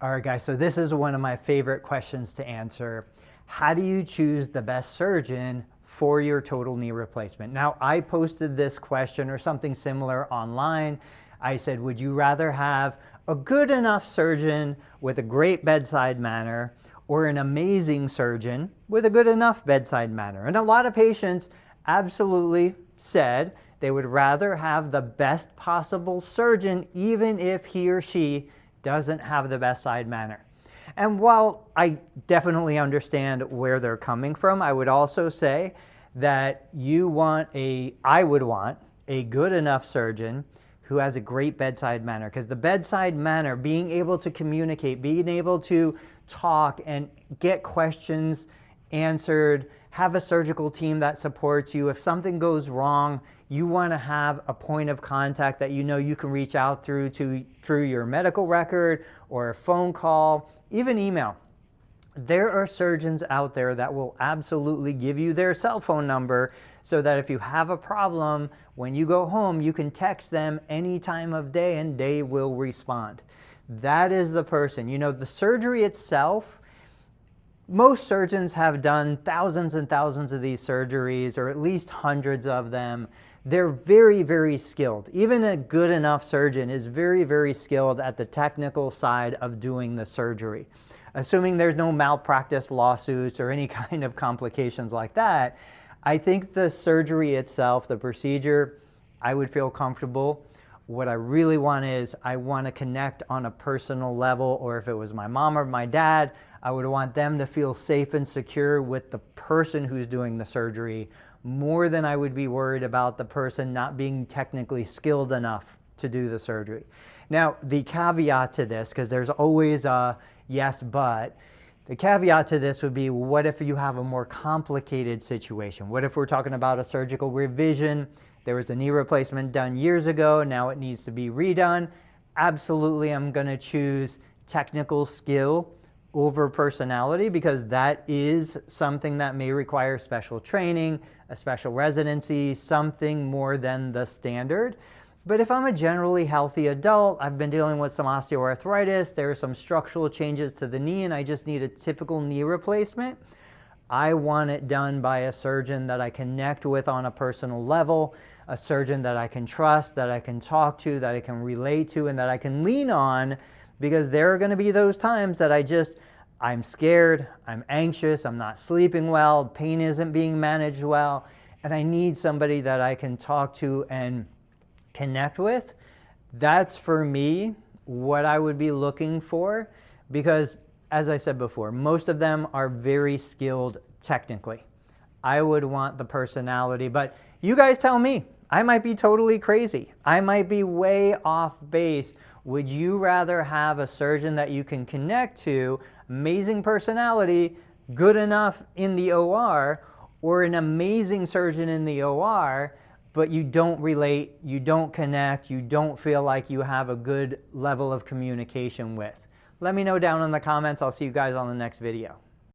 All right, guys, so this is one of my favorite questions to answer. How do you choose the best surgeon for your total knee replacement? Now, I posted this question or something similar online. I said, would you rather have a good enough surgeon with a great bedside manner or an amazing surgeon with a good enough bedside manner? And a lot of patients absolutely said they would rather have the best possible surgeon even if he or she doesn't have the best side manner. And while I definitely understand where they're coming from, I would also say that I would want a good enough surgeon who has a great bedside manner, because the bedside manner, being able to communicate, being able to talk and get questions answered, have a surgical team that supports you. If something goes wrong, you want to have a point of contact that you know you can reach out through your medical record or a phone call, even email. There are surgeons out there that will absolutely give you their cell phone number so that if you have a problem, when you go home, you can text them any time of day and they will respond. That is the person. You know, the surgery itself, most surgeons have done thousands and thousands of these surgeries, or at least hundreds of them. They're very, very skilled. Even a good enough surgeon is very, very skilled at the technical side of doing the surgery. Assuming there's no malpractice lawsuits or any kind of complications like that, I think the surgery itself, the procedure, I would feel comfortable. What I really want is I want to connect on a personal level, or if it was my mom or my dad, I would want them to feel safe and secure with the person who's doing the surgery more than I would be worried about the person not being technically skilled enough to do the surgery. Now, the caveat to this, because there's always a yes, but, the caveat to this would be, what if you have a more complicated situation? What if we're talking about a surgical revision? There was a knee replacement done years ago, now it needs to be redone. Absolutely, I'm going to choose technical skill over personality, because that is something that may require special training, a special residency, something more than the standard. But if I'm a generally healthy adult, I've been dealing with some osteoarthritis, there are some structural changes to the knee, and I just need a typical knee replacement, I want it done by a surgeon that I connect with on a personal level, a surgeon that I can trust, that I can talk to, that I can relate to, and that I can lean on, because there are going to be those times that I'm scared, I'm anxious, I'm not sleeping well, pain isn't being managed well, and I need somebody that I can talk to and connect with. That's, for me, what I would be looking for, because as I said before, most of them are very skilled technically. I would want the personality, but you guys tell me. I might be totally crazy. I might be way off base. Would you rather have a surgeon that you can connect to, amazing personality, good enough in the OR, or an amazing surgeon in the OR, but you don't relate, you don't connect, you don't feel like you have a good level of communication with? Let me know down in the comments. I'll see you guys on the next video.